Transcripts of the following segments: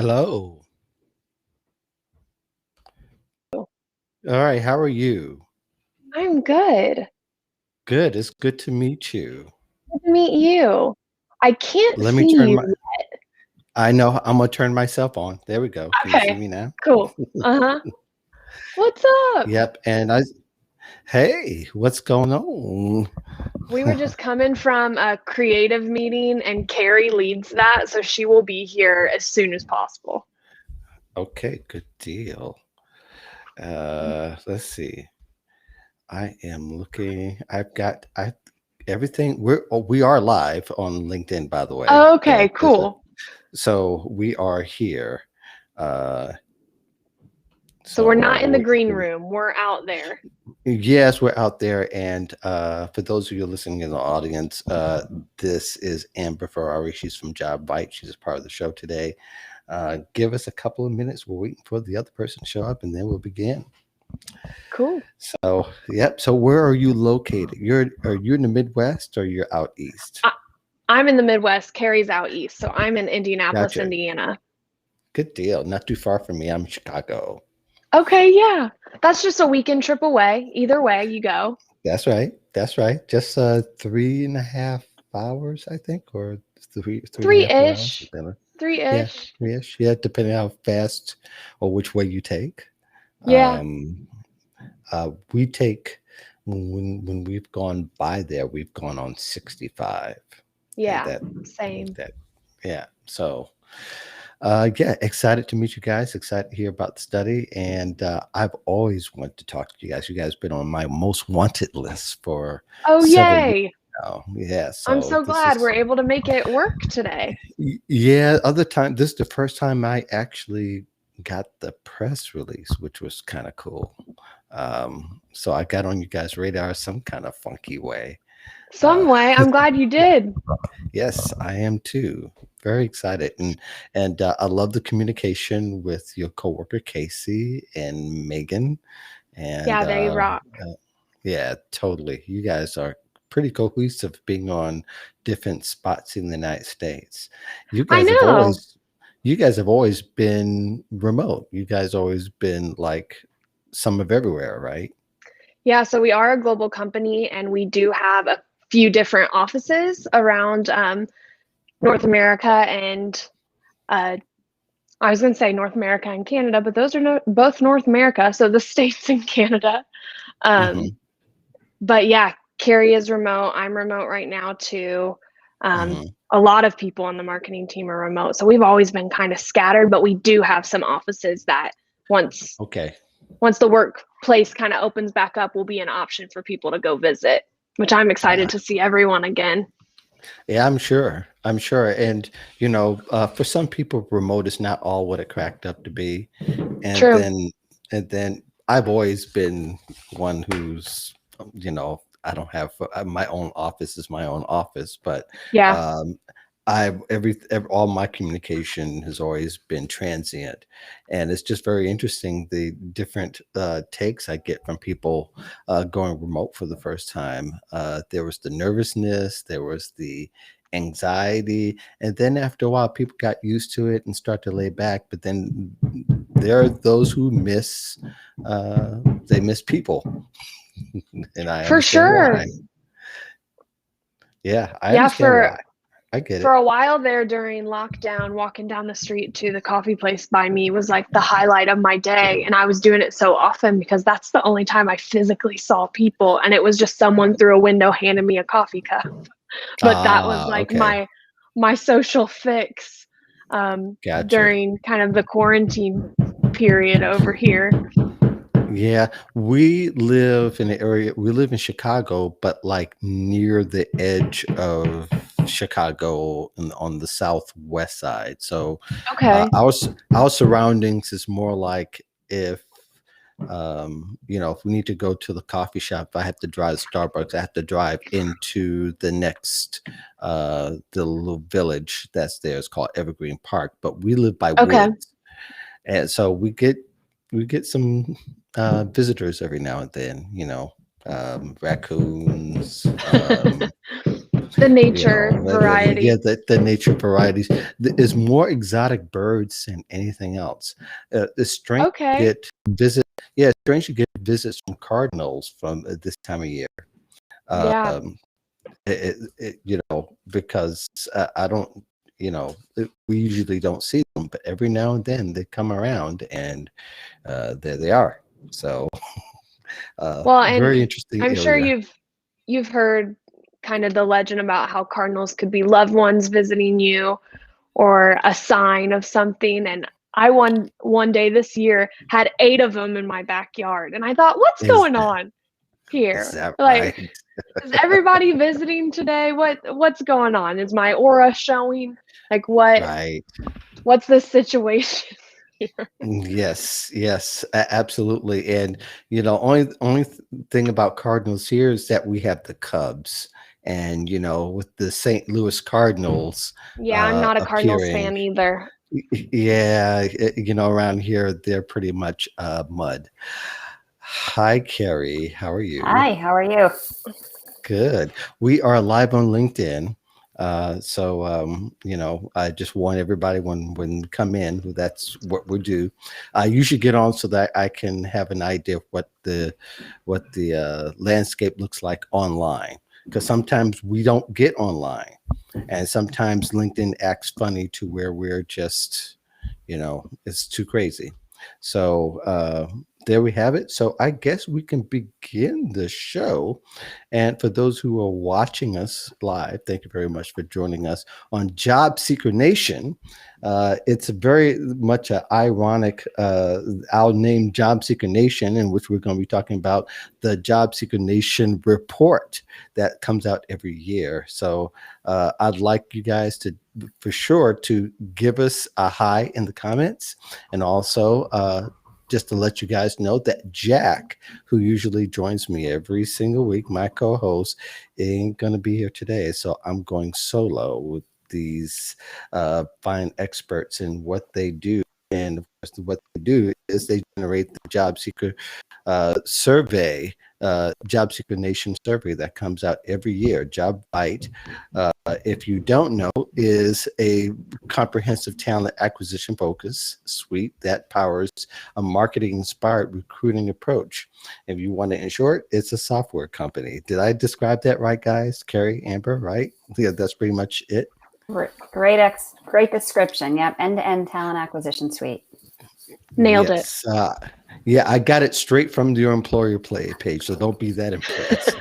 Hello. All right. How are you? I'm good. Good. It's good to meet you. Good to meet you. I can't Let me see turn you. my, I know I'm going to turn myself on. There we go. Can you see Okay, me now? cool. Uh-huh. What's up? Yep. Hey, what's going on? We were just coming from a creative meeting and Kerry leads that, so she will be here as soon as possible. Okay. Good deal. Let's see. I am looking. Everything. We are live on LinkedIn, by the way. Okay, cool. So we are here. Uh, So we're not in the so green room. We're out there. Yes, we're out there. And for those of you listening in the audience, this is Amber Ferrari. She's from Jobvite. She's a part of the show today. Give us a couple of minutes. We're waiting for the other person to show up, and then we'll begin. Cool. So, yep. So, where are you located? Are you in the Midwest or you're out east? I, I'm in the Midwest. Kerry's out east, so I'm in Indianapolis, Gotcha. Indiana. Good deal. Not too far from me. I'm in Chicago. Okay, yeah. That's just a weekend trip away. Either way, you go. That's right. That's right. Just 3.5 hours, I think, or three and a half, 4 hours. Three-ish. Yeah, Three-ish. yes, yeah, depending how fast or which way you take. Yeah. Um, we take when we've gone by there, we've gone on 65, and Yeah. Same. that yeah. So yeah, excited to meet you guys. Excited to hear about the study, and I've always wanted to talk to you guys. You guys been on my most wanted list for Oh, several years yay. now. Yeah, I'm so so this glad we're is able to make it work today. Yeah, other time this is the first time I actually got the press release, which was kind of cool. So I got on you guys' radar some kind of funky way. Some Uh, way. I'm glad you did. yes, I am too. Very excited, and I love the communication with your coworker Casey and Megan, and Yeah, they rock. yeah, totally. You guys are pretty cohesive being on different spots in the United States. You I guys have know. always you guys have always been remote. You guys always been like some of everywhere, right? Yeah, so we are a global company and we do have a few different offices around North America and uh, I was going to say North America and Canada, but those are both North America, so the States and Canada. Um, Hmm. but yeah, Carrie is remote. I'm remote right now too. Um, Hmm. a lot of people on the marketing team are remote, so we've always been kind of scattered. But we do have some offices that once Okay. once the workplace kind of opens back up, will be an option for people to go visit. Which I'm excited Uh, to see everyone again. yeah, I'm sure. I'm sure. And for some people, remote is not all what it cracked up to be. And True. then I've always been one who's I don't have my own office is my own office, but Yeah. um all my communication has always been transient, and it's just very interesting the different takes I get from people going remote for the first time. There was the nervousness, there was the anxiety, and then after a while people got used to it and start to lay back, but then there are those who uh they miss people, and I For understand sure. why. Yeah, I Yeah, understand for why. I get for it. a while there during lockdown, walking down the street to the coffee place by me was like the highlight of my day. And I was doing it so often because that's the only time I physically saw people. And it was just someone through a window handing me a coffee cup. But that was like Okay. my social fix Gotcha. during kind of the quarantine period over here. Yeah, we live in an area, we live in Chicago, but like near the edge of Chicago on the southwest side. So Okay. our surroundings is more like if if we need to go to the coffee shop, if I have to drive to Starbucks, I have to drive into the next the little village that's there. It's called Evergreen Park, but we live by Okay. woods. And so we get some visitors every now and then, raccoons, The You nature know, yeah, variety. the nature varieties is more exotic birds than anything else. It's strange to Okay. get visit. Yeah, it's strange to get visits from cardinals from this time of year. Yeah. Um, you know, because I don't, you know, we usually don't see them, but every now and then they come around, and there they are. So, Well, very and interesting I'm sure area. you've heard kind of the legend about how cardinals could be loved ones visiting you or a sign of something. And I one day this year had 8 of them in my backyard, and I thought, what's Is going that on is here? that Like, right? is everybody visiting today? What's going on? Is my aura showing? Like, Right. what's the situation here? Yes, yes, absolutely. And you know, thing about Cardinals here is that we have the Cubs, and you know, with the St. Louis Cardinals Yeah, I'm not a Cardinals appearing, fan either. yeah, you know, around here they're pretty much mud. Hi, Kerry. How are you? Hi, how are you? Good. We are live on LinkedIn. You know, I just want everybody when we come in, that's what we do. You should get on so that I can have an idea of what the landscape looks like online. Because sometimes we don't get online, and sometimes LinkedIn acts funny to where we're just, you know, it's too crazy. So there we have it. So I guess we can begin the show. And for those who are watching us live, thank you very much for joining us on Job Seeker Nation. It's very much an ironic, our name Job Seeker Nation, in which we're going to be talking about the Job Seeker Nation report that comes out every year. So I'd like you guys to, for sure, to give us a hi in the comments, and also just to let you guys know that Jack, who usually joins me every single week, my co-host, ain't gonna be here today. So I'm going solo with these fine experts in what they do. And of course, what they do is they generate the job seeker survey, job seeker nation survey that comes out every year. Jobvite, if you don't know, is a comprehensive talent acquisition focus suite that powers a marketing inspired recruiting approach. If you want to, in short, it's a software company. Did I describe that right, guys? Kerry, Amber, right? Yeah, that's pretty much it. Great description. Yep, end-to-end talent acquisition suite. Nailed it. Yes. Yeah, I got it straight from your employer play page, so don't be that impressed.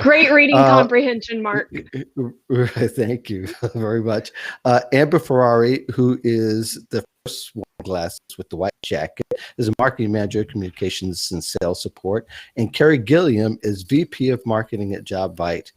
Great reading comprehension, Mark. Thank you very much. Amber Ferrari, who is the first one glasses with the white jacket, is a marketing manager, communications and sales support. And Kerry Gilliam is VP of marketing at Jobvite.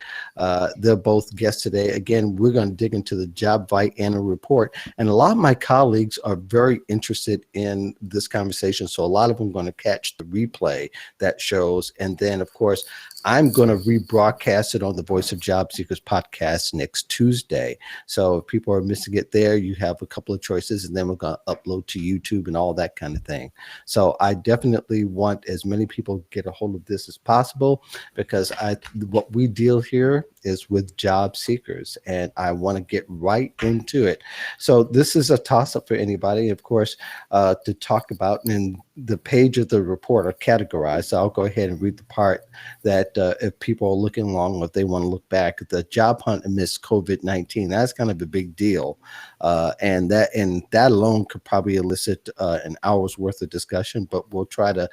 They're both guests today. Again, we're going to dig into the Jobvite annual report. And a lot of my colleagues are very interested in this conversation. So a lot of them are going to catch the replay that shows. And then, of course, I'm going to rebroadcast it on the Voice of Job Seekers podcast next Tuesday. So if people are missing it there, you have a couple of choices, and then we're going to upload to YouTube and all that kind of thing. So I definitely want as many people get a hold of this as possible, because what we deal here is with job seekers, and I want to get right into it. So this is a toss-up for anybody, of course, to talk about. And the page of the report are categorized. So I'll go ahead and read the part that if people are looking along, or if they want to look back at the job hunt amidst COVID-19, that's kind of a big deal. And that alone could probably elicit an hour's worth of discussion, but we'll try to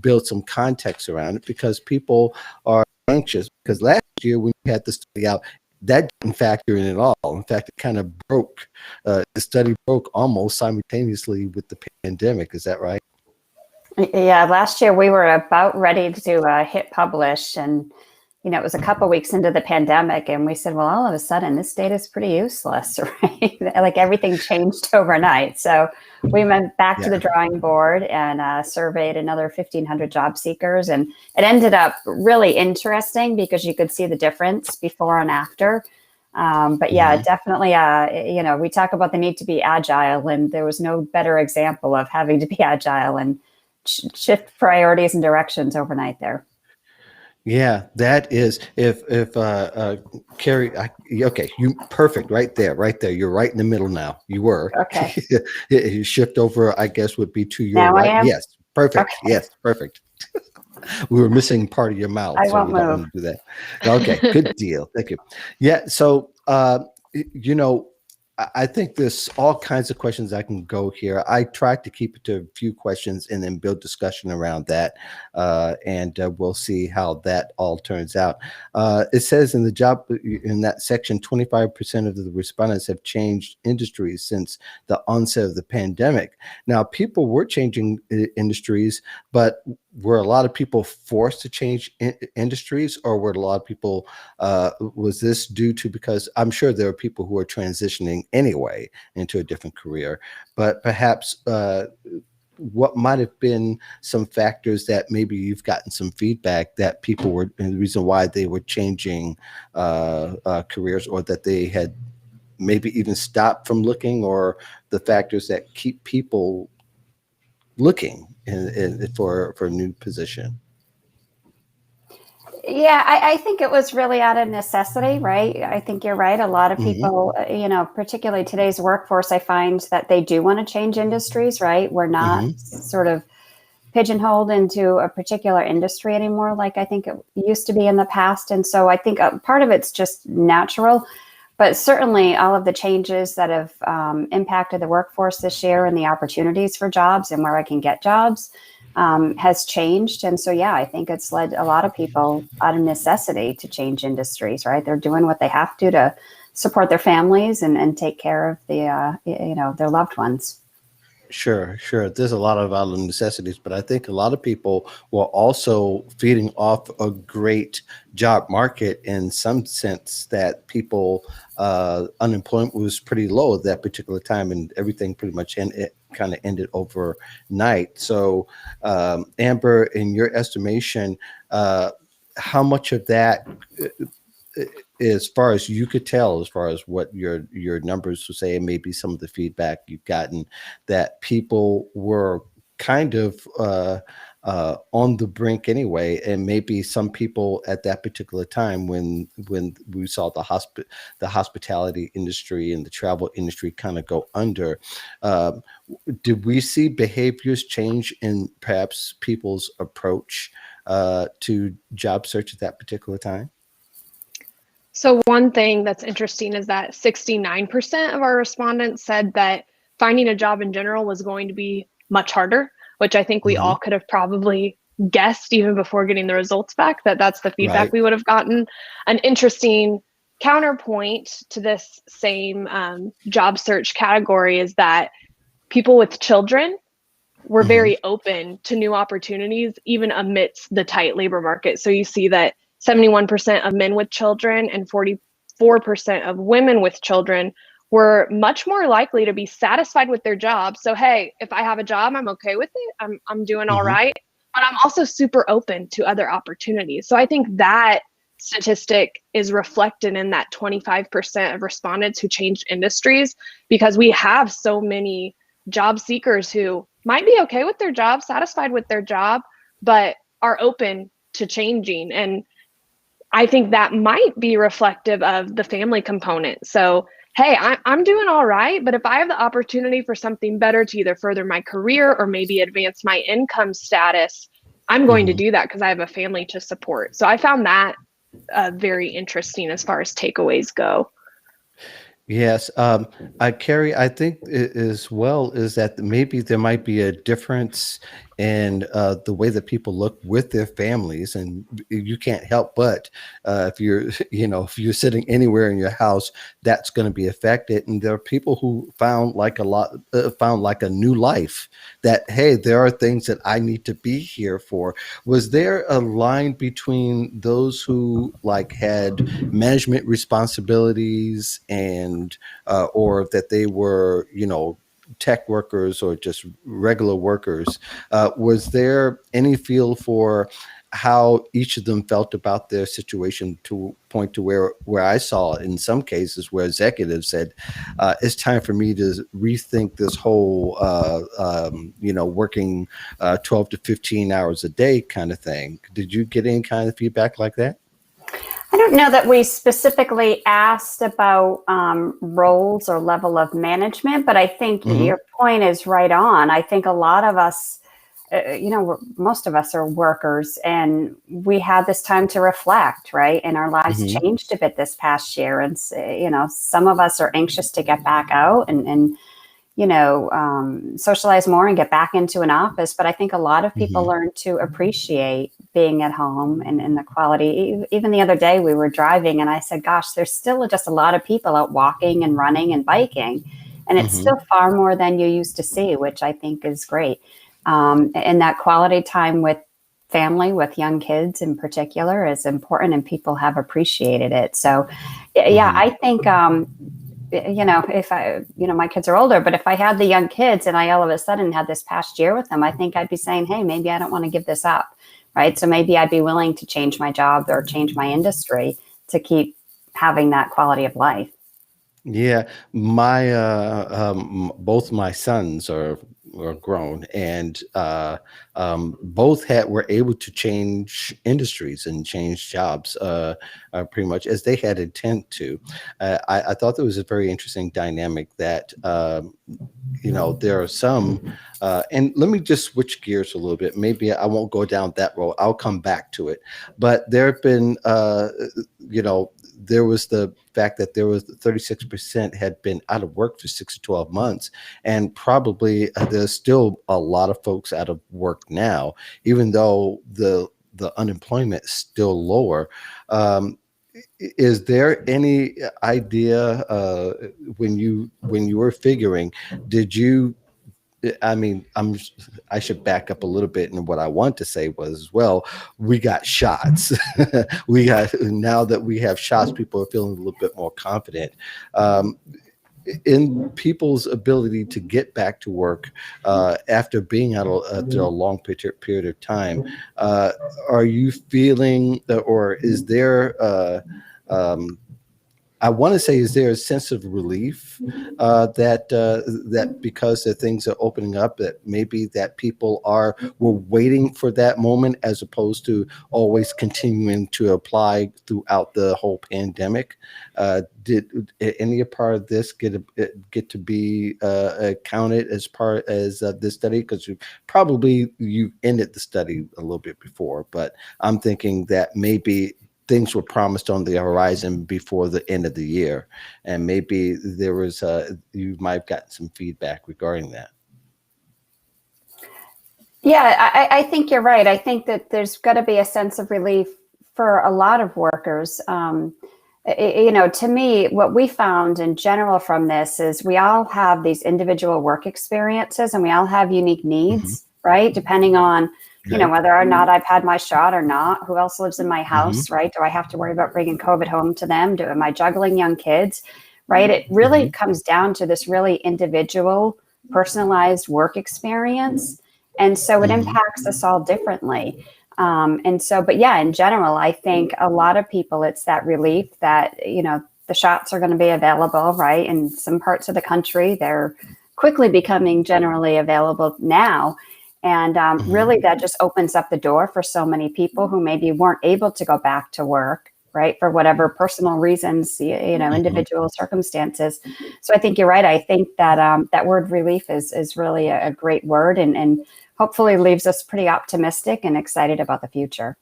build some context around it, because people are anxious. Because last year when we had the study out, that didn't factor in at all. In fact, it kind of broke. The study broke almost simultaneously with the pandemic. Is that right? Yeah, last year we were about ready to hit publish, and it was a couple weeks into the pandemic, and we said, well, all of a sudden this data is pretty useless, right? Like everything changed overnight. So we went back to the drawing board and surveyed another 1,500 job seekers, and it ended up really interesting because you could see the difference before and after. But yeah, definitely, we talk about the need to be agile, and there was no better example of having to be agile and shift priorities and directions overnight there. Yeah, that is if Kerry, okay, you perfect right there. You're right in the middle now. You were Okay. you shift over, I guess would be to your Now I right. am. Yes, perfect. Okay. Yes, perfect. We were missing part of your mouth, I so won't you don't move. want to do that. Okay, good deal. Thank you. Yeah, so you know, I think there's all kinds of questions I can go here. I tried to keep it to a few questions and then build discussion around that, and we'll see how that all turns out. It says in the job in that section, 25% of the respondents have changed industries since the onset of the pandemic. Now, people were changing industries, but were a lot of people forced to change industries, or were a lot of people was this due to, because I'm sure there are people who are transitioning anyway into a different career, but perhaps what might have been some factors that maybe you've gotten some feedback that people were, and the reason why they were changing careers, or that they had maybe even stopped from looking, or the factors that keep people looking for a new position. Yeah, I think it was really out of necessity, right? I think you're right. A lot of Hmm. people, particularly today's workforce, I find that they do want to change industries, right? We're not Hmm. sort of pigeonholed into a particular industry anymore, like I think it used to be in the past. And so I think part of it's just natural, but certainly all of the changes that have impacted the workforce this year and the opportunities for jobs and where I can get jobs has changed. And so, yeah, I think it's led a lot of people out of necessity to change industries, right? They're doing what they have to support their families and take care of their loved ones. Sure, sure. There's a lot of other necessities, but I think a lot of people were also feeding off a great job market, in some sense that people unemployment was pretty low at that particular time, and everything pretty much it kind of ended overnight. So, Amber, in your estimation, how much of that, as far as you could tell, as far as what your numbers would say, and maybe some of the feedback you've gotten, that people were kind of on the brink anyway, and maybe some people at that particular time, when we saw the hospitality industry and the travel industry kind of go under, uh, did we see behaviors change in perhaps people's approach to job search at that particular time? So one thing that's interesting is that 69% of our respondents said that finding a job in general was going to be much harder, which I think we Hmm. all could have probably guessed even before getting the results back, that that's the feedback Right. we would have gotten. An interesting counterpoint to this same job search category is that people with children were Hmm. very open to new opportunities, even amidst the tight labor market. So you see that 71% of men with children and 44% of women with children were much more likely to be satisfied with their job. So, hey, if I have a job, I'm okay with it. I'm doing all Hmm. right. But I'm also super open to other opportunities. So I think that statistic is reflected in that 25% of respondents who changed industries, because we have so many job seekers who might be okay with their job, satisfied with their job, but are open to changing. And I think that might be reflective of the family component. So, hey, I'm doing all right, but if I have the opportunity for something better to either further my career or maybe advance my income status, I'm going to Hmm. do that because I have a family to support. So I found that very interesting as far as takeaways go. Yes, Carrie, I think as well is that maybe there might be a difference in the way that people look with their families, and you can't help but if you're, if you're sitting anywhere in your house, that's going to be affected. And there are people who found like a new life, that hey, there are things that I need to be here for. Was there a line between those who like had management responsibilities, and or that they were, tech workers or just regular workers? Was there any feel for how each of them felt about their situation, to point to where I saw in some cases where executives said, it's time for me to rethink this whole, working 12 to 15 hours a day kind of thing. Did you get any kind of feedback like that? I don't know that we specifically asked about roles or level of management, but I think your point is right on. I think a lot of us, most of us are workers, and we had this time to reflect, right? And our lives changed a bit this past year. And, some of us are anxious to get back out and socialize more and get back into an office. But I think a lot of people learn to appreciate being at home and the quality. Even the other day we were driving and I said, gosh, there's still just a lot of people out walking and running and biking. And it's still far more than you used to see, which I think is great. And that quality time with family, with young kids in particular, is important, and people have appreciated it. So, I think, if my kids are older, but if I had the young kids and I all of a sudden had this past year with them, I think I'd be saying, hey, maybe I don't want to give this up, right? So maybe I'd be willing to change my job or change my industry to keep having that quality of life. Yeah, my both my sons are grown, and both were able to change industries and change jobs pretty much as they had intent to. I thought there was a very interesting dynamic that there are some, and let me just switch gears a little bit. Maybe I won't go down that road. I'll come back to it. But there have been, there was the fact that there was 36% had been out of work for 6 to 12 months. And probably there's still a lot of folks out of work now, even though the unemployment is still lower. Is there any idea when you were figuring, did you, I mean, I should back up a little bit. And what I want to say was, well, we got shots. Now that we have shots, people are feeling a little bit more confident in people's ability to get back to work after being out after a long period of time. Are you feeling, or is there, I want to say, is there a sense of relief that because the things are opening up, that maybe that people were waiting for that moment, as opposed to always continuing to apply throughout the whole pandemic? Did any part of this get to be counted as part as this study? Because you ended the study a little bit before, but I'm thinking that maybe things were promised on the horizon before the end of the year, and maybe there was you might have gotten some feedback regarding that. Yeah, I think you're right. I think that there's got to be a sense of relief for a lot of workers. To me, what we found in general from this is we all have these individual work experiences, and we all have unique needs, right? Depending on whether or not I've had my shot or not, who else lives in my house, right? Do I have to worry about bringing COVID home to them? Am I juggling young kids, right? It really comes down to this really individual, personalized work experience. And so it impacts us all differently. But in general, I think a lot of people, it's that relief that, the shots are going to be available, right? In some parts of the country, they're quickly becoming generally available now. And really, that just opens up the door for so many people who maybe weren't able to go back to work, right, for whatever personal reasons, individual circumstances. So I think you're right. I think that that word relief is really a great word, and hopefully leaves us pretty optimistic and excited about the future.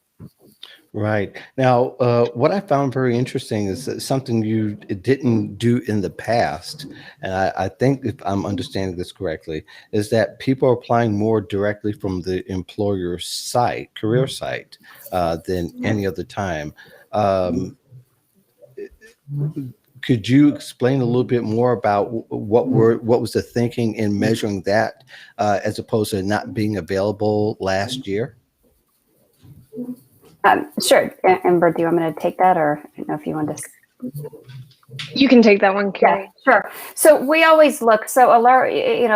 Right. Now, what I found very interesting is that something you didn't do in the past, and I think, if I'm understanding this correctly, is that people are applying more directly from the employer's site, career site, than any other time. Could you explain a little bit more about what was the thinking in measuring that, as opposed to not being available last year? Sure. Amber, do you want me to take that, or I don't know if you want to? You can take that one, Kerry. Yeah, sure. So we always look, so alert,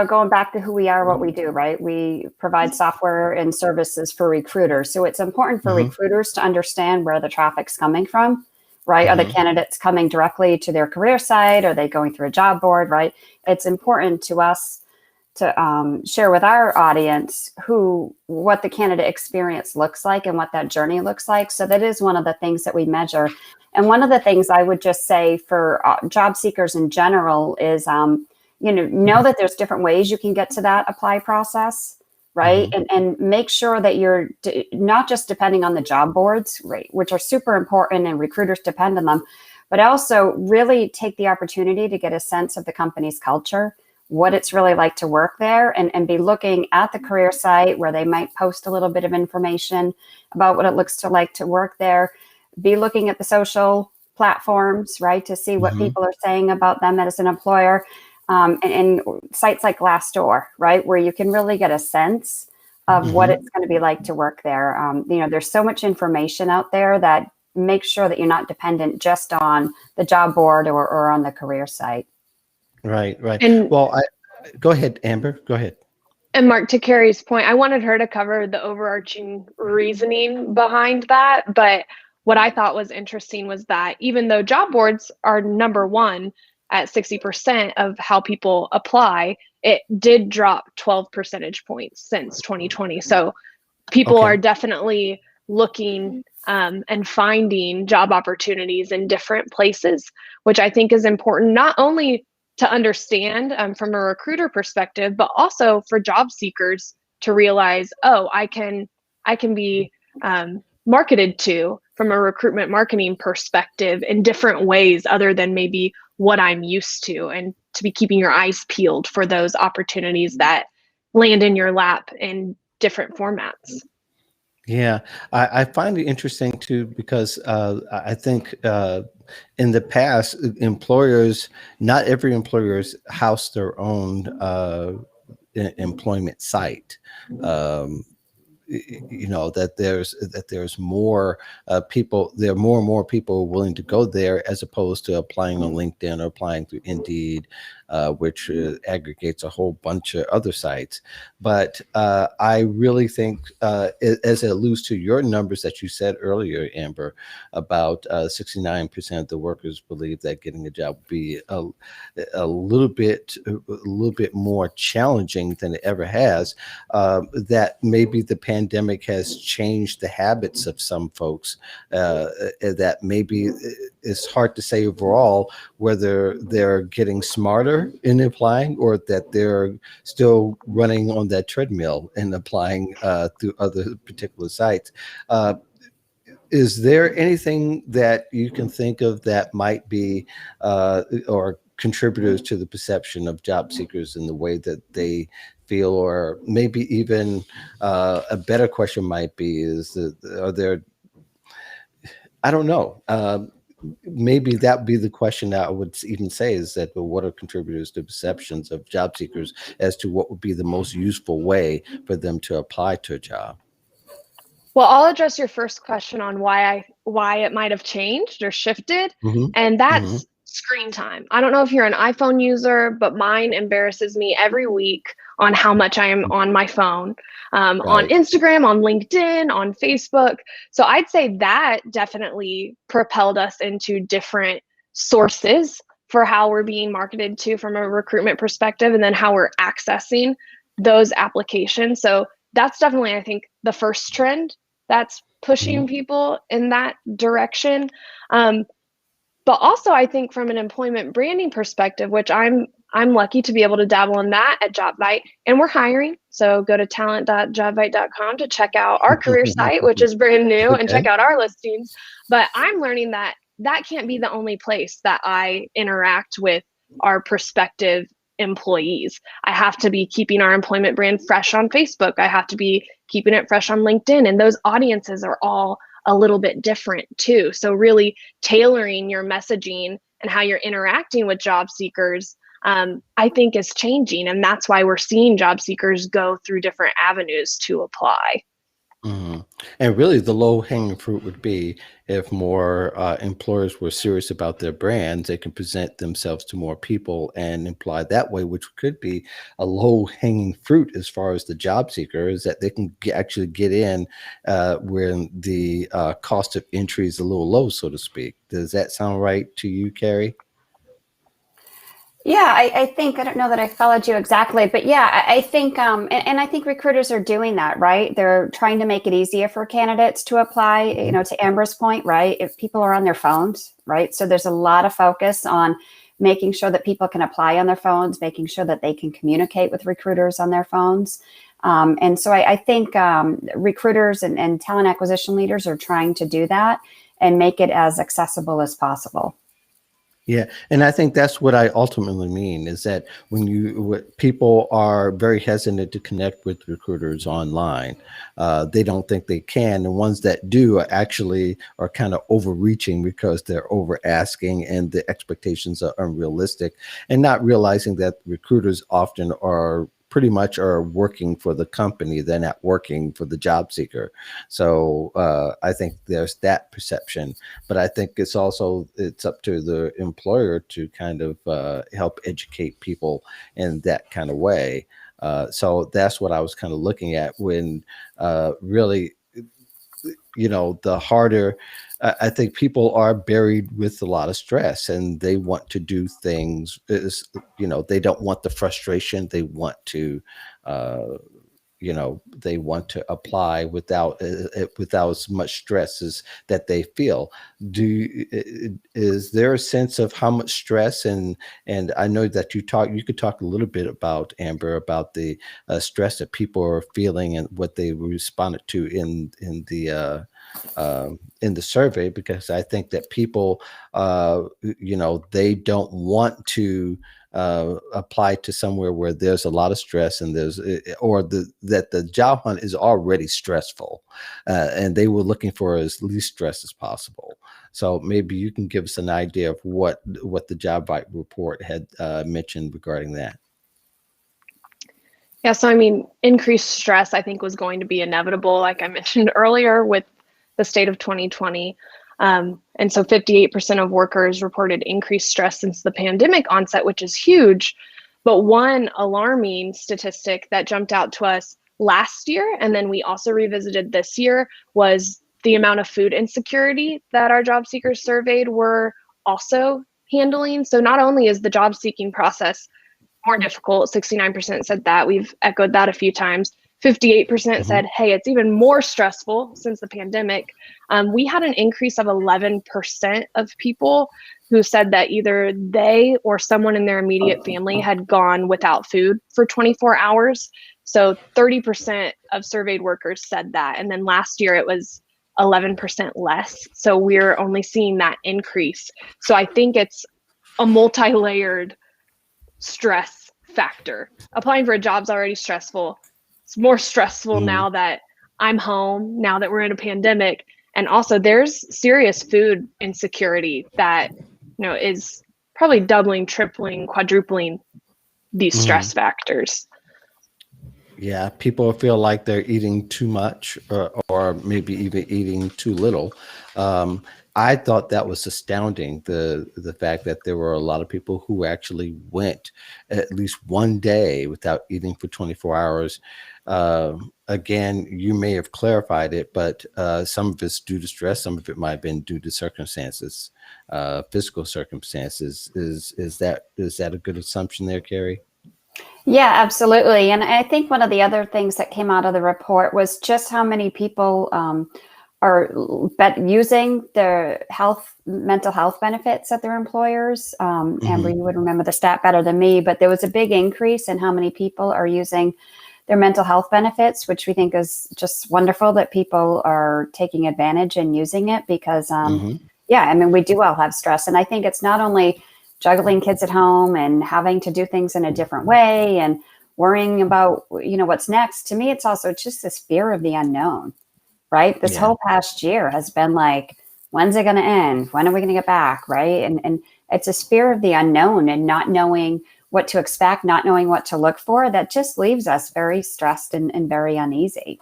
going back to who we are, what we do, right? We provide software and services for recruiters. So it's important for Mm-hmm. recruiters to understand where the traffic's coming from, right? Are the Mm-hmm. candidates coming directly to their career site? Are they going through a job board, right? It's important to us to share with our audience what the candidate experience looks like and what that journey looks like. So that is one of the things that we measure. And one of the things I would just say for job seekers in general is, know that there's different ways you can get to that apply process, right? Mm-hmm. And make sure that you're not just depending on the job boards, right, which are super important and recruiters depend on them, but also really take the opportunity to get a sense of the company's culture, what it's really like to work there, and be looking at the career site where they might post a little bit of information about what it looks like to work there. Be looking at the social platforms, right, to see what Mm-hmm. people are saying about them as an employer, and sites like Glassdoor, right, where you can really get a sense of what Mm-hmm. it's going to be like to work there. There's so much information out there that make sure that you're not dependent just on the job board or on the career site. Right. And Well, go ahead, Amber. Go ahead. And Mark, to Carrie's point, I wanted her to cover the overarching reasoning behind that. But what I thought was interesting was that even though job boards are number one at 60% of how people apply, it did drop 12 percentage points since 2020. So people Okay. are definitely looking and finding job opportunities in different places, which I think is important, not only to understand from a recruiter perspective, but also for job seekers to realize, oh, I can be marketed to from a recruitment marketing perspective in different ways other than maybe what I'm used to, and to be keeping your eyes peeled for those opportunities that land in your lap in different formats. Yeah, I find it interesting too because I think in the past, not every employer's house their own employment site. Um, that there's more people, there are more and more people willing to go there as opposed to applying on LinkedIn or applying through Indeed, which aggregates a whole bunch of other sites. But I really think, as it alludes to your numbers that you said earlier, Amber, about 69% of the workers believe that getting a job would be a little bit more challenging than it ever has. That maybe the pandemic has changed the habits of some folks. That maybe it's hard to say overall whether they're getting smarter in applying or that they're still running on that treadmill and applying through other particular sites. Is there anything that you can think of that might be or contributors to the perception of job seekers in the way that they feel? Or maybe even a better question might be, are there, I don't know, maybe that would be the question that I would even say, is that, well, what are contributors to perceptions of job seekers as to what would be the most useful way for them to apply to a job? Well, I'll address your first question on why it might have changed or shifted, Mm-hmm. and Mm-hmm. that's screen time. I don't know if you're an iPhone user, but mine embarrasses me every week on how much I am on my phone, on Right. Instagram, on LinkedIn, on Facebook. So I'd say that definitely propelled us into different sources for how we're being marketed to from a recruitment perspective, and then how we're accessing those applications. So that's definitely, I think, the first trend that's pushing Mm-hmm. people in that direction. But also, I think from an employment branding perspective, which I'm lucky to be able to dabble in that at Jobvite, and we're hiring. So go to talent.jobvite.com to check out our career site, which is brand new, and Okay. check out our listings. But I'm learning that that can't be the only place that I interact with our prospective employees. I have to be keeping our employment brand fresh on Facebook. I have to be keeping it fresh on LinkedIn. And those audiences are all a little bit different too. So really tailoring your messaging and how you're interacting with job seekers, I think is changing. And that's why we're seeing job seekers go through different avenues to apply. Mm-hmm. And really, the low hanging fruit would be if more employers were serious about their brands, they can present themselves to more people and imply that way, which could be a low hanging fruit as far as the job seeker is that they can actually get in when the cost of entry is a little low, so to speak. Does that sound right to you, Kerry? Yeah, I think, I don't know that I followed you exactly, but yeah, I think, and I think recruiters are doing that, right? They're trying to make it easier for candidates to apply, you know, to Amber's point, right? If people are on their phones, right? So there's a lot of focus on making sure that people can apply on their phones, making sure that they can communicate with recruiters on their phones. And so I think recruiters and talent acquisition leaders are trying to do that and make it as accessible as possible. Yeah, and I think that's what I ultimately mean is that people are very hesitant to connect with recruiters online. They don't think they can. The ones that do are kind of overreaching because they're over asking and the expectations are unrealistic, and not realizing that recruiters often are pretty much are working for the company. They're not working for the job seeker. So I think there's that perception, but I think it's up to the employer to kind of help educate people in that kind of way. So that's what I was kind of looking at when really, the harder. I think people are buried with a lot of stress and they want to do things they don't want the frustration. They want to, they want to apply without as much stress as that they feel. Is there a sense of how much stress and I know that you could talk a little bit about, Amber, about the stress that people are feeling and what they responded to in the survey, because I think that people, they don't want to apply to somewhere where there's a lot of stress and that the job hunt is already stressful, and they were looking for as least stress as possible. So maybe you can give us an idea of what the Jobvite report had mentioned regarding that. Yeah, so I mean, increased stress I think was going to be inevitable, like I mentioned earlier, with the state of 2020. And so 58% of workers reported increased stress since the pandemic onset, which is huge. But one alarming statistic that jumped out to us last year, and then we also revisited this year, was the amount of food insecurity that our job seekers surveyed were also handling. So not only is the job seeking process more difficult, 69% said that. We've echoed that a few times. 58% said, hey, it's even more stressful since the pandemic. We had an increase of 11% of people who said that either they or someone in their immediate family had gone without food for 24 hours. So 30% of surveyed workers said that. And then last year it was 11% less. So we're only seeing that increase. So I think it's a multi-layered stress factor. Applying for a job's already stressful. It's more stressful now that I'm home, now that we're in a pandemic. And also there's serious food insecurity that, is probably doubling, tripling, quadrupling these stress factors. Yeah, people feel like they're eating too much or maybe even eating too little. I thought that was astounding, the fact that there were a lot of people who actually went at least one day without eating for 24 hours. Again, you may have clarified it, but some of it's due to stress, some of it might have been due to circumstances, physical circumstances. Is that a good assumption there, Kerry? Yeah, absolutely. And I think one of the other things that came out of the report was just how many people are using their mental health benefits at their employers. Amber, you would remember the stat better than me, but there was a big increase in how many people are using their mental health benefits, which we think is just wonderful that people are taking advantage and using it because, yeah, I mean, we do all have stress. And I think it's not only juggling kids at home and having to do things in a different way and worrying about, what's next. To me, it's also just this fear of the unknown, right? This whole past year has been like, when's it going to end? When are we going to get back? Right. And it's this fear of the unknown and not knowing what to expect, not knowing what to look for. That just leaves us very stressed and very uneasy.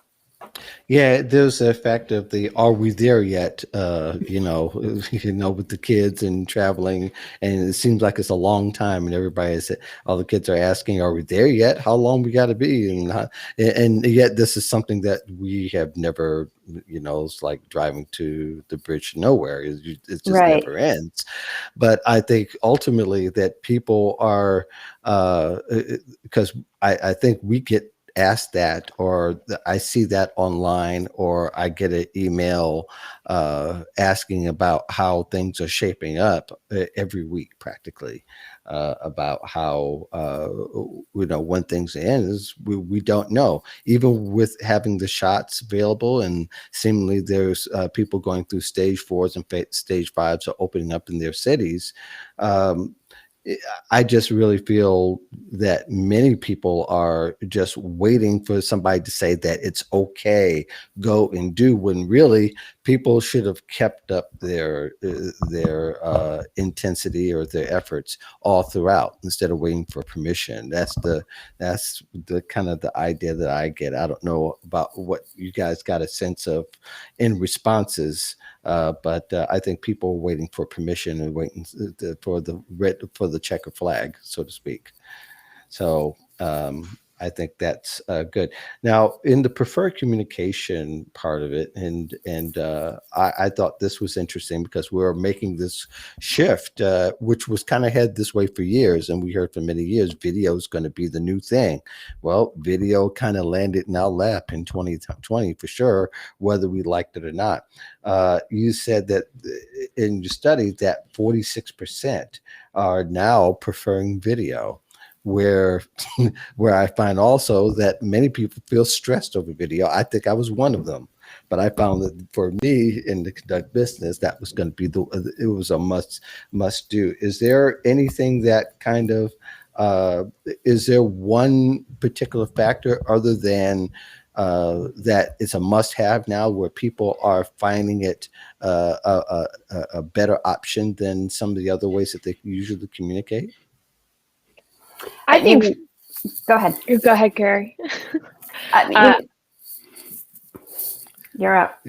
Yeah, there's the effect of the "Are we there yet?" With the kids and traveling, and it seems like it's a long time, and all the kids are asking, "Are we there yet? How long we got to be?" And yet this is something that we have never, it's like driving to the bridge to nowhere. It just Right. never ends. But I think ultimately that people are, because I think we get asked that, or I see that online, or I get an email asking about how things are shaping up every week practically, about how when things end is we don't know, even with having the shots available, and seemingly there's people going through stage 4s and stage 5s are opening up in their cities. um, I just really feel that many people are just waiting for somebody to say that it's okay, go and do, when really people should have kept up their intensity or their efforts all throughout instead of waiting for permission. That's the kind of the idea that I get. I don't know about what you guys got a sense of in responses, but I think people are waiting for permission and waiting for the checker flag, so to speak. So I think that's good. Now, in the preferred communication part of it, and I thought this was interesting because we're making this shift, which was kind of head this way for years, and we heard for many years video is going to be the new thing. Well, video kind of landed in our lap in 2020 for sure, whether we liked it or not. You said that in your study that 46% are now preferring video, where where I find also that many people feel stressed over video. I think I was one of them, but I found that for me in the conduct business, that was going to be it was a must do. Is there anything that kind of is there one particular factor other than that it's a must have now, where people are finding it a better option than some of the other ways that they usually communicate? I think. Go ahead. Go ahead, Kerry. Uh, You're up.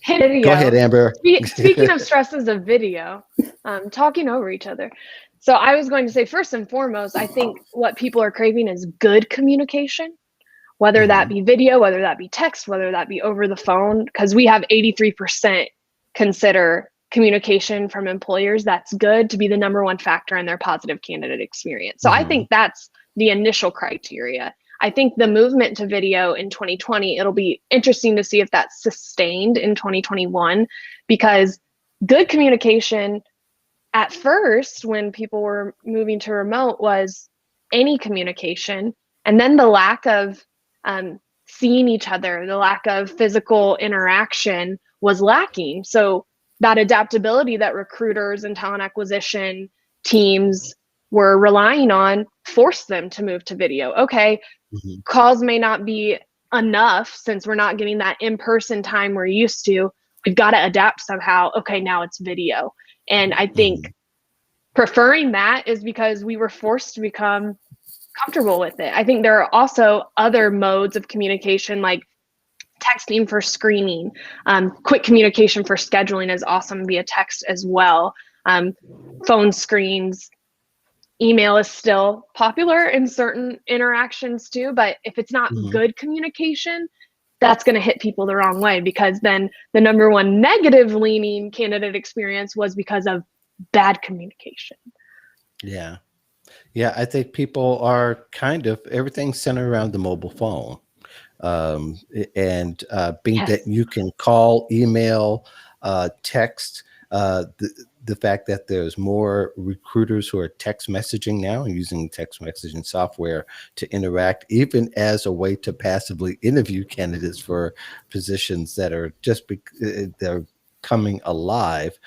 Video. Go ahead, Amber. Speaking of stresses of video, talking over each other. So I was going to say, first and foremost, I think what people are craving is good communication, whether that be video, whether that be text, whether that be over the phone, because we have 83% consider communication from employers that's good to be the number one factor in their positive candidate experience. So I think that's the initial criteria. I think the movement to video in 2020, it'll be interesting to see if that's sustained in 2021, because good communication at first, when people were moving to remote, was any communication. And then the lack of seeing each other, the lack of physical interaction was lacking. So that adaptability that recruiters and talent acquisition teams were relying on forced them to move to video. Okay, calls may not be enough since we're not getting that in-person time we're used to. We've got to adapt somehow. Okay, now it's video. And I think preferring that is because we were forced to become comfortable with it. I think there are also other modes of communication, like texting for screening. Quick communication for scheduling is awesome via text as well. Phone screens. Email is still popular in certain interactions too, but if it's not good communication, that's going to hit people the wrong way, because then the number one negative leaning candidate experience was because of bad communication. Yeah. Yeah, I think people are kind of everything's centered around the mobile phone. And being that you can call, email, text, the fact that there's more recruiters who are text messaging now and using text messaging software to interact, even as a way to passively interview candidates for positions that are they're coming alive.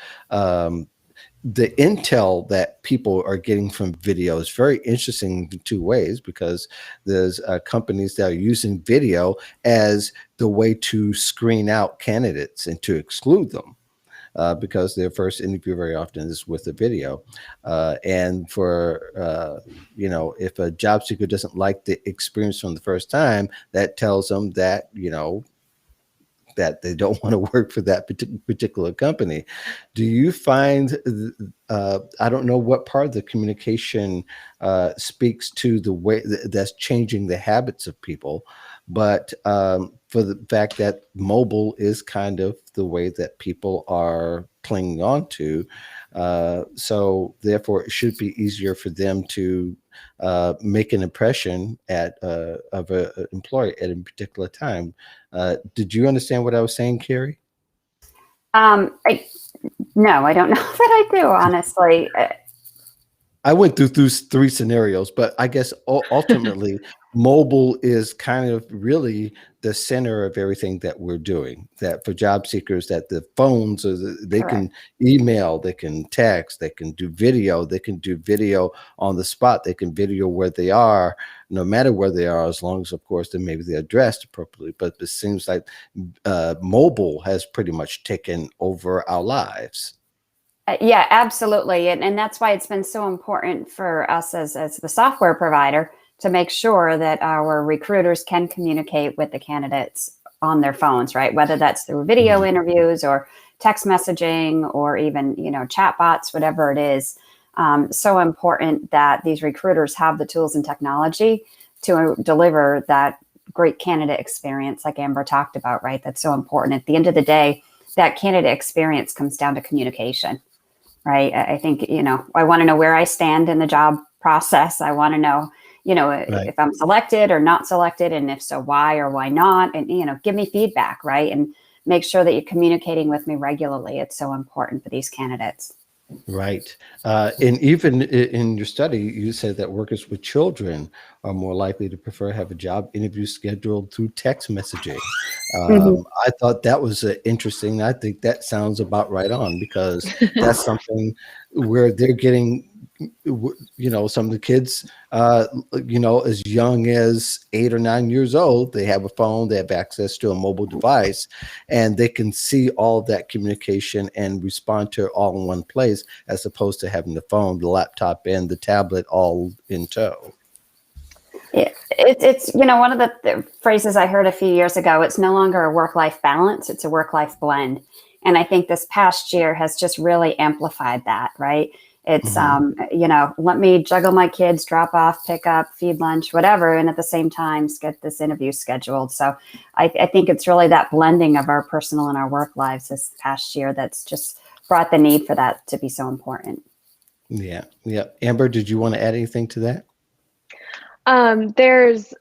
The intel that people are getting from video is very interesting in two ways, because there's companies that are using video as the way to screen out candidates and to exclude them. Because their first interview very often is with a video. And for, if a job seeker doesn't like the experience from the first time, that tells them that, that they don't want to work for that particular company. Do you find, I don't know what part of the communication speaks to the way that's changing the habits of people, but for the fact that mobile is kind of the way that people are clinging on to. So therefore, it should be easier for them to make an impression of an employee at a particular time. Did you understand what I was saying, Kerry? No, I don't know that I do, honestly. I went through three scenarios, but I guess ultimately mobile is kind of really the center of everything that we're doing. That for job seekers, that the phones they Correct. can email, they can text, they can do video on the spot, they can video where they are, no matter where they are, as long as, of course, then maybe they're addressed appropriately. But it seems like mobile has pretty much taken over our lives. Yeah, absolutely. And that's why it's been so important for us as the software provider to make sure that our recruiters can communicate with the candidates on their phones, right? Whether that's through video Mhm. interviews or text messaging or even, chat bots, whatever it is. So important that these recruiters have the tools and technology to deliver that great candidate experience like Amber talked about, right? That's so important. At the end of the day, that candidate experience comes down to communication. Right. I think, I want to know where I stand in the job process. I want to know, Right. if I'm selected or not selected, and if so, why or why not, and, give me feedback, right? And make sure that you're communicating with me regularly. It's so important for these candidates. Right. And even in your study, you said that workers with children are more likely to prefer to have a job interview scheduled through text messaging. Mhm. I thought that was interesting. I think that sounds about right on, because that's something where they're getting, some of the kids, as young as 8 or 9 years old, they have a phone, they have access to a mobile device, and they can see all of that communication and respond to it all in one place, as opposed to having the phone, the laptop, and the tablet all in tow. It's one of the phrases I heard a few years ago. It's no longer a work-life balance; it's a work-life blend. And I think this past year has just really amplified that. Right? It's Hmm. let me juggle my kids, drop off, pick up, feed lunch, whatever, and at the same time get this interview scheduled. So I think it's really that blending of our personal and our work lives this past year that's just brought the need for that to be so important. Yeah. Yeah. Amber, did you want to add anything to that? There's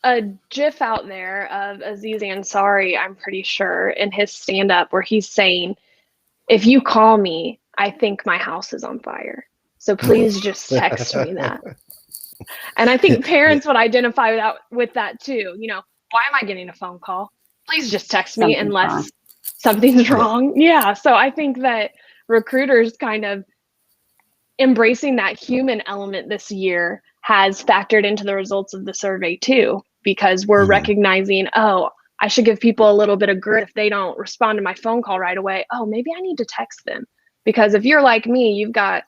a GIF out there of Aziz Ansari, I'm pretty sure, in his stand-up where he's saying, "If you call me, I think my house is on fire. So please just text me that." And I think Yeah. parents would identify with that too. Why am I getting a phone call? Please just text me Something's wrong. unless something's Yeah. wrong. Yeah. So I think that recruiters kind of embracing that human element this year has factored into the results of the survey too, because we're Mhm. recognizing, oh, I should give people a little bit of grit if they don't respond to my phone call right away. Oh, maybe I need to text them. Because if you're like me, you've got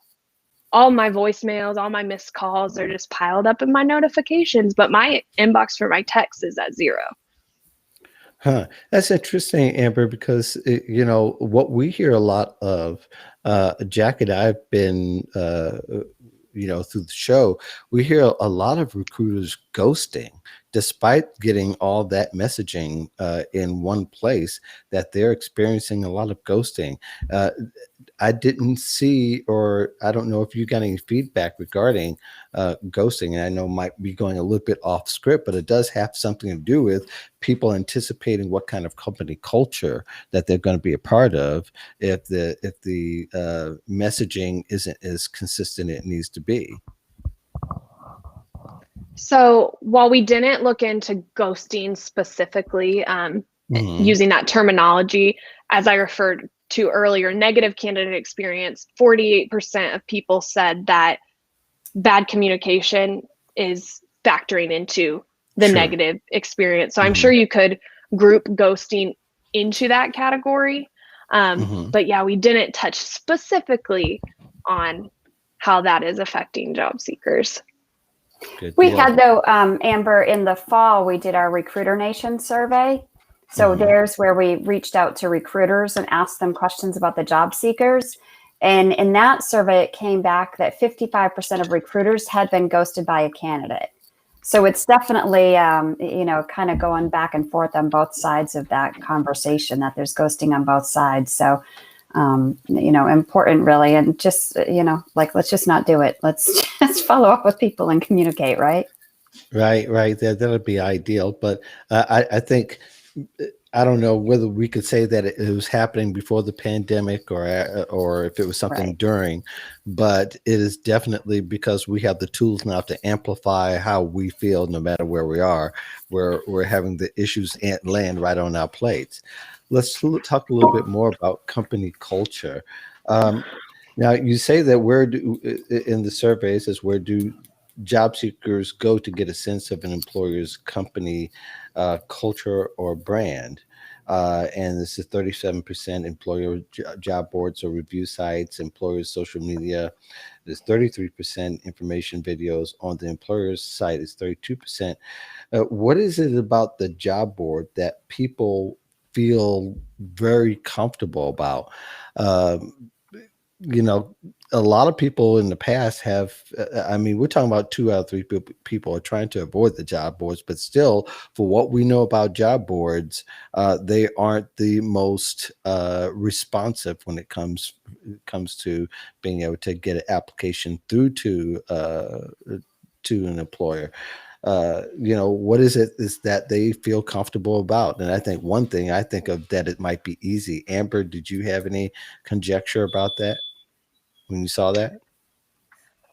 all my voicemails, all my missed calls are just piled up in my notifications, but my inbox for my text is at zero. Huh. That's interesting, Amber, because what we hear a lot of, Jack and I've been, through the show, we hear a lot of recruiters ghosting, despite getting all that messaging in one place, that they're experiencing a lot of ghosting. Uh, I didn't see, or I don't know if you got any feedback regarding ghosting. And I know might be going a little bit off script, but it does have something to do with people anticipating what kind of company culture that they're going to be a part of if the messaging isn't as consistent as it needs to be. So while we didn't look into ghosting specifically, Hmm. using that terminology, as I referred to earlier, negative candidate experience, 48% of people said that bad communication is factoring into the Sure. negative experience. So I'm Hmm. sure you could group ghosting into that category. Hmm. But yeah, we didn't touch specifically on how that is affecting job seekers. Good We deal. had, though, Amber, in the fall, we did our Recruiter Nation survey. So there's where we reached out to recruiters and asked them questions about the job seekers. And in that survey, it came back that 55% of recruiters had been ghosted by a candidate. So it's definitely, kind of going back and forth on both sides of that conversation, that there's ghosting on both sides. So, important really. And just, let's just not do it. Let's just follow up with people and communicate, right? Right. That'll be ideal. But I think, I don't know whether we could say that it was happening before the pandemic or if it was something Right. during, but it is definitely because we have the tools now to amplify how we feel no matter where we are, where we're having the issues land right on our plates. Let's talk a little bit more about company culture. Now, you say that in the survey, it says, where do job seekers go to get a sense of an employer's company culture or brand? And this is 37% employer job boards or review sites, employers' social media. There's 33% information videos on the employer's site. It's 32%. What is it about the job board that people feel very comfortable about? Um, a lot of people in the past have, I mean, we're talking about 2 out of 3 people are trying to avoid the job boards, but still, for what we know about job boards, they aren't the most responsive when it comes to being able to get an application through to an employer. What is it is that they feel comfortable about? And I think one thing I think of that it might be easy. Amber, did you have any conjecture about that when you saw that?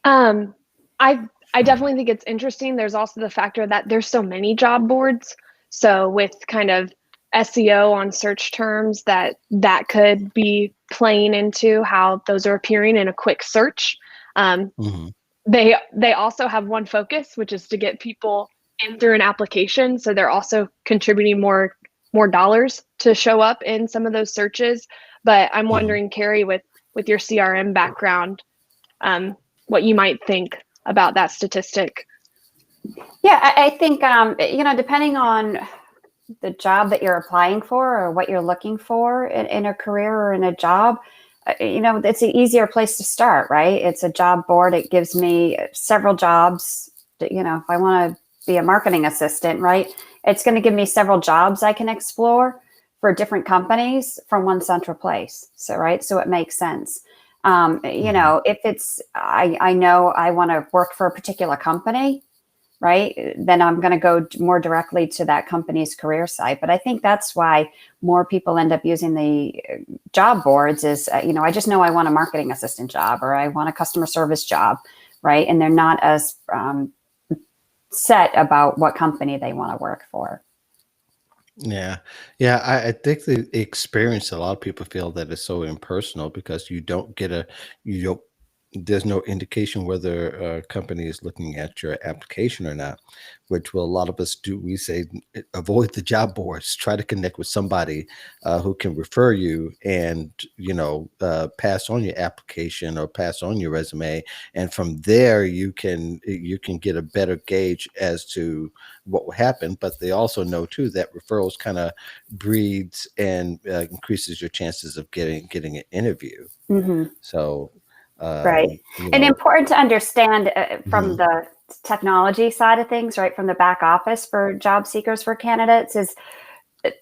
Um, I definitely think it's interesting. There's also the factor that there's so many job boards. So with kind of SEO on search terms, that could be playing into how those are appearing in a quick search. Hmm. They also have one focus, which is to get people in through an application. So they're also contributing more dollars to show up in some of those searches. But I'm Hmm. wondering, Kerry, with your CRM background, what you might think about that statistic. Yeah, I think, depending on the job that you're applying for or what you're looking for in a career or in a job, it's an easier place to start, right? It's a job board. It gives me several jobs. If I want to be a marketing assistant, right, it's going to give me several jobs I can explore for different companies from one central place. So it makes sense. Hmm. If it's, I know I want to work for a particular company, right, then I'm going to go more directly to that company's career site. But I think that's why more people end up using the job boards is, I just know I want a marketing assistant job or I want a customer service job, right? And they're not as set about what company they want to work for. Yeah. I think the experience, a lot of people feel that it's so impersonal because you don't, there's no indication whether a company is looking at your application or not, which will a lot of us do. We say avoid the job boards, try to connect with somebody who can refer you and, pass on your application or pass on your resume. And from there, you can get a better gauge as to what will happen. But they also know too that referrals kind of breeds and increases your chances of getting an interview. Mm-hmm. So, Right. um, you And know, important to understand from mhm, the technology side of things, right, from the back office for job seekers, for candidates, is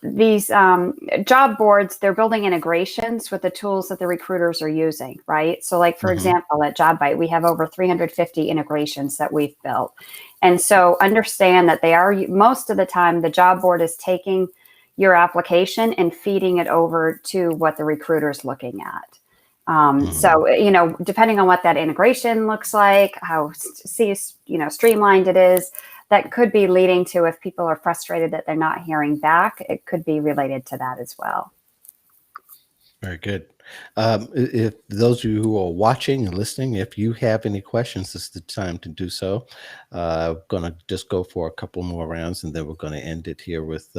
these job boards, they're building integrations with the tools that the recruiters are using, right? So like, for mhm, example, at Jobvite, we have over 350 integrations that we've built. And so understand that most of the time, the job board is taking your application and feeding it over to what the recruiter's looking at. mhm. So, depending on what that integration looks like, how streamlined it is, that could be leading to, if people are frustrated that they're not hearing back, it could be related to that as well. Very good. If those of you who are watching and listening, if you have any questions, this is the time to do so. Going to just go for a couple more rounds, and then we're going to end it here with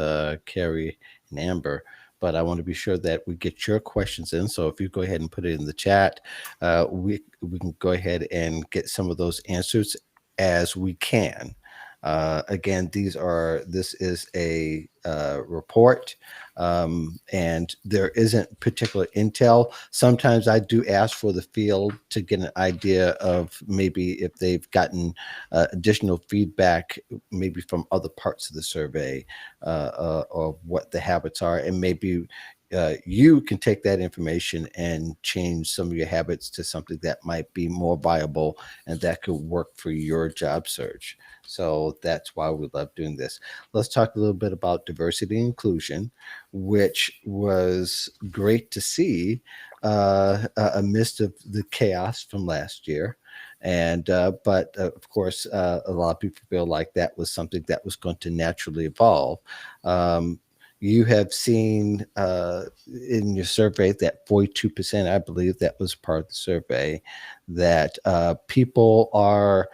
Kerry and Amber. But I want to be sure that we get your questions in. So if you go ahead and put it in the chat, we can go ahead and get some of those answers as we can. Again, this is a report, and there isn't particular intel. Sometimes I do ask for the field to get an idea of maybe if they've gotten additional feedback, maybe from other parts of the survey, of what the habits are, and maybe you can take that information and change some of your habits to something that might be more viable and that could work for your job search. So that's why we love doing this. Let's talk a little bit about diversity and inclusion, which was great to see amidst of the chaos from last year. And but of course, a lot of people feel like that was something that was going to naturally evolve. You have seen in your survey that 42%, I believe that was part of the survey, that people are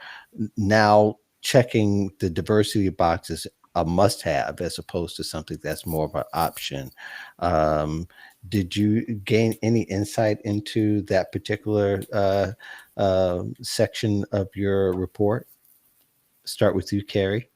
now checking the diversity box as a must-have as opposed to something that's more of an option. Did you gain any insight into that particular section of your report? Start with you, Kerry.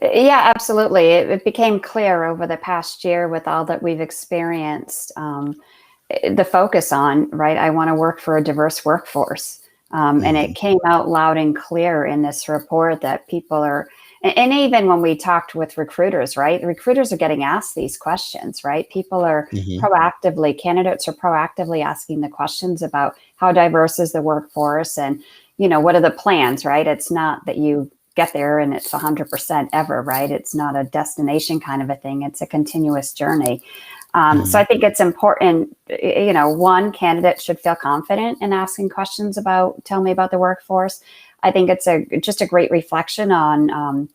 Yeah, absolutely. It became clear over the past year with all that we've experienced, the focus on, right? I want to work for a diverse workforce. And it came out loud and clear in this report that people are, and even when we talked with recruiters, right? Recruiters are getting asked these questions, right? People are proactively, candidates are proactively asking the questions about how diverse is the workforce and, what are the plans, right? It's not that you get there and it's 100% ever, right? It's not a destination kind of a thing. It's a continuous journey. So I think it's important, one, candidate should feel confident in asking questions about, tell me about the workforce. I think it's just a great reflection on,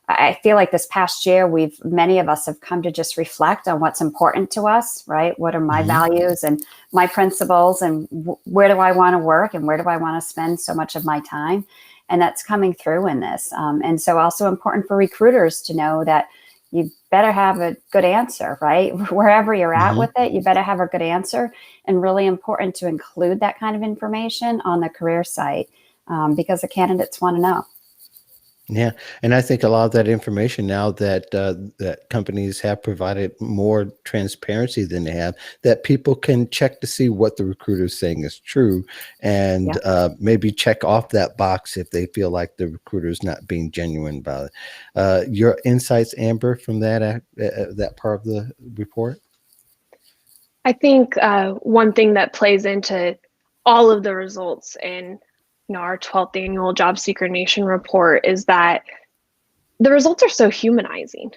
I feel like this past year, many of us have come to just reflect on what's important to us, right? What are my values and my principles, and where do I want to work and where do I want to spend so much of my time? And that's coming through in this. And so also important for recruiters to know that you better have a good answer, right? Wherever you're at with it, you better have a good answer, and really important to include that kind of information on the career site because the candidates want to know. Yeah, and I think a lot of that information now that that companies have provided more transparency than they have, that people can check to see what the recruiter is saying is true, and maybe check off that box if they feel like the recruiter is not being genuine about it. Your insights, Amber, from that that part of the report? I think one thing that plays into all of the results in our 12th annual Job Seeker Nation report is that the results are so humanizing.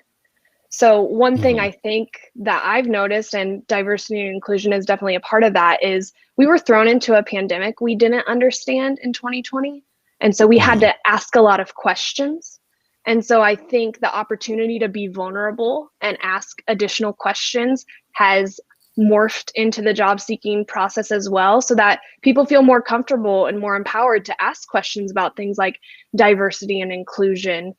So one thing I think that I've noticed, and diversity and inclusion is definitely a part of that, is we were thrown into a pandemic we didn't understand in 2020. And so we had to ask a lot of questions. And so I think the opportunity to be vulnerable and ask additional questions has morphed into the job seeking process as well, so that people feel more comfortable and more empowered to ask questions about things like diversity and inclusion,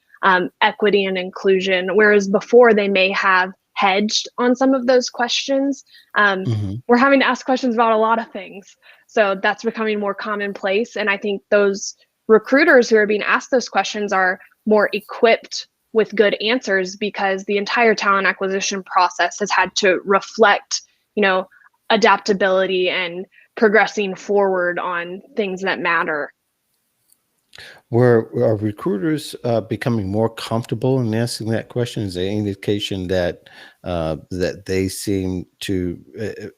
equity and inclusion, whereas before they may have hedged on some of those questions. We're having to ask questions about a lot of things. So that's becoming more commonplace. And I think those recruiters who are being asked those questions are more equipped with good answers, because the entire talent acquisition process has had to reflect adaptability and progressing forward on things that matter. Are recruiters becoming more comfortable in asking that question? Is there any indication that that they seem to,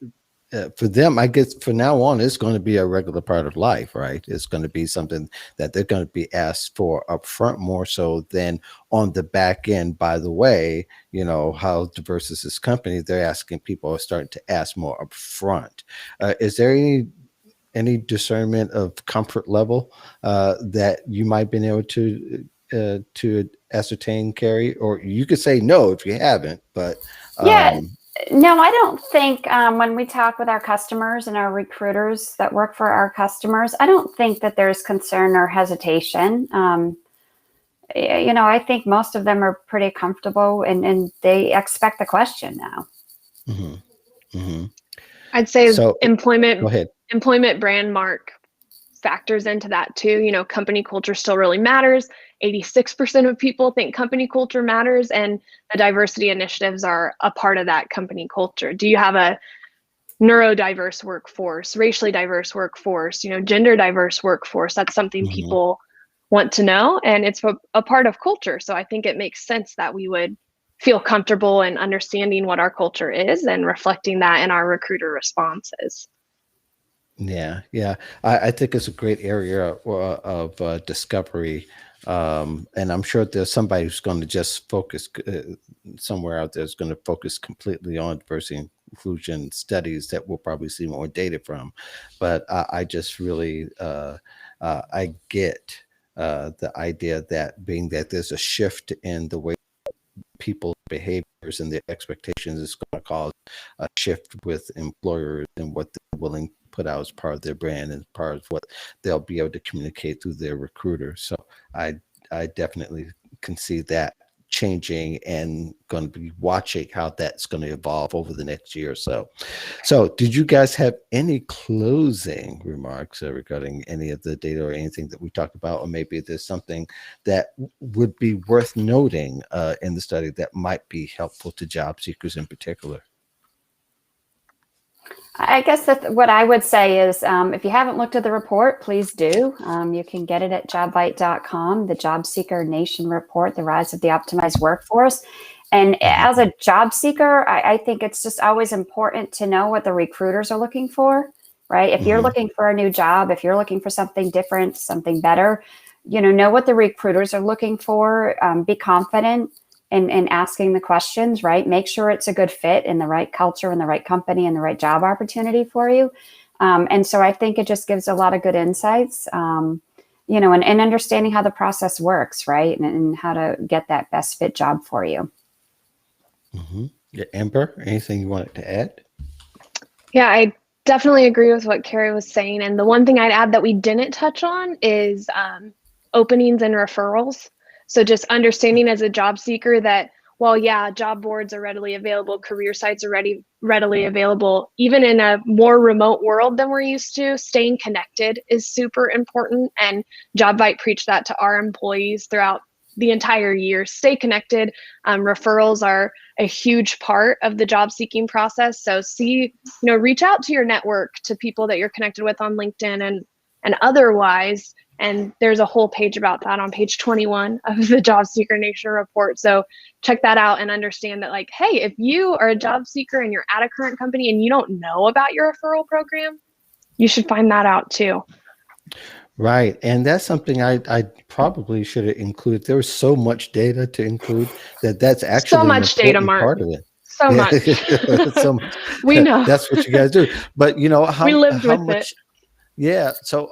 for them, I guess for now on, it's going to be a regular part of life, right? It's going to be something that they're going to be asked for up front more so than on the back end. By the way, how diverse is this company? They're asking, people are starting to ask more up front. Is there any discernment of comfort level that you might have been able to ascertain, Kerry? Or you could say no if you haven't, but no, I don't think when we talk with our customers and our recruiters that work for our customers, I don't think that there's concern or hesitation. I think most of them are pretty comfortable and they expect the question now. I'd say so, employment go ahead. employment brand mark factors into that too. You know, company culture still really matters. 86% of people think company culture matters, and the diversity initiatives are a part of that company culture. Do you have a neurodiverse workforce, racially diverse workforce, you know, gender diverse workforce? That's something Mhm. people want to know, and it's a part of culture. So I think it makes sense that we would feel comfortable in understanding what our culture is and reflecting that in our recruiter responses. Yeah, yeah. I think it's a great area of discovery. And I'm sure there's somebody who's going to just focus somewhere out there is going to focus completely on diversity and inclusion studies that we'll probably see more data from. But I just really, I get the idea that being that there's a shift in the way people's behaviors and their expectations is going to cause a shift with employers and what they're willing to put out as part of their brand and part of what they'll be able to communicate through their recruiter. So I definitely can see that changing and going to be watching how that's going to evolve over the next year or so. So did you guys have any closing remarks regarding any of the data or anything that we talked about, or maybe there's something that would be worth noting in the study that might be helpful to job seekers in particular? I guess that what I would say is if you haven't looked at the report, please do. You can get it at jobvite.com, the Job Seeker Nation Report, The Rise of the Optimized Workforce. And as a job seeker, I think it's just always important to know what the recruiters are looking for, right? If you're looking for a new job, if you're looking for something different, something better, know what the recruiters are looking for, be confident in asking the questions, right? Make sure it's a good fit in the right culture and the right company and the right job opportunity for you. And so I think it just gives a lot of good insights, and understanding how the process works, right? And how to get that best fit job for you. Yeah, Amber, anything you wanted to add? Yeah, I definitely agree with what Kerry was saying. And the one thing I'd add that we didn't touch on is openings and referrals. So just understanding as a job seeker that while, yeah, job boards are readily available, career sites are readily available, even in a more remote world than we're used to, staying connected is super important. And Jobvite preached that to our employees throughout the entire year. Stay connected. Referrals are a huge part of the job seeking process. So reach out to your network, to people that you're connected with on LinkedIn and otherwise. And there's a whole page about that on page 21 of the Job Seeker Nation report. So check that out and understand that, like, hey, if you are a job seeker and you're at a current company and you don't know about your referral program, you should find that out too. Right. And that's something I probably should have included. There was so much data to include that's actually So an much data, important Mark. part of it. So Yeah. much. So much. We know. That's what you guys do. But We lived how with much? it. Yeah. So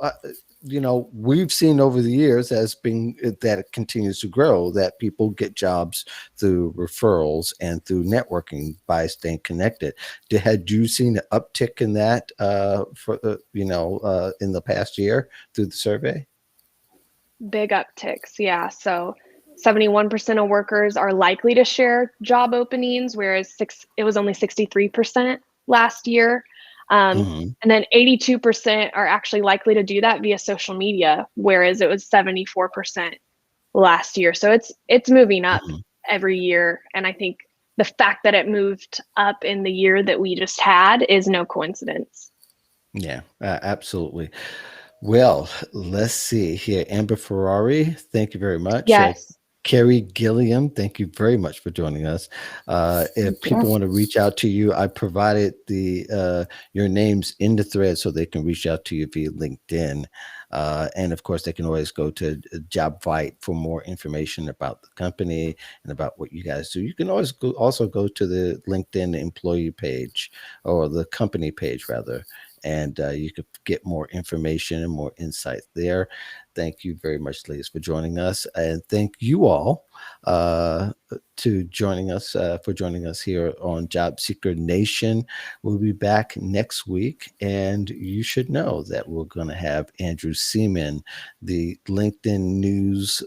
we've seen over the years that it continues to grow, that people get jobs through referrals and through networking by staying connected. Had you seen an uptick in that in the past year through the survey? Big upticks, yeah. So 71% of workers are likely to share job openings, whereas it was only 63% last year. And then 82% are actually likely to do that via social media, whereas it was 74% last year. So it's moving up every year. And I think the fact that it moved up in the year that we just had is no coincidence. Yeah, absolutely. Well, let's see here. Amber Ferrari, thank you very much. Yes. Kerry, Gilliam, thank you very much for joining us. If people want to reach out to you, I provided your names in the thread so they can reach out to you via LinkedIn. And of course, they can always go to Jobvite for more information about the company and about what you guys do. You can always also go to the LinkedIn employee page, or the company page rather, and you could get more information and more insight there. Thank you very much, ladies, for joining us, and thank you all for joining us here on Job Seeker Nation. We'll be back next week, and you should know that we're going to have Andrew Seaman, the LinkedIn news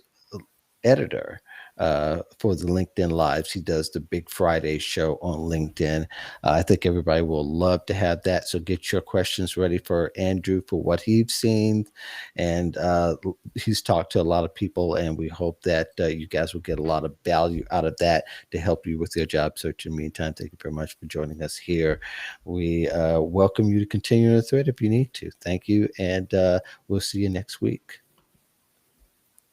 editor, for the LinkedIn Lives. He does the Big Friday show on LinkedIn. I think everybody will love to have that. So get your questions ready for Andrew for what he's seen. And he's talked to a lot of people, and we hope that you guys will get a lot of value out of that to help you with your job search. In the meantime, thank you very much for joining us here. We welcome you to continue the thread if you need to. Thank you, and we'll see you next week.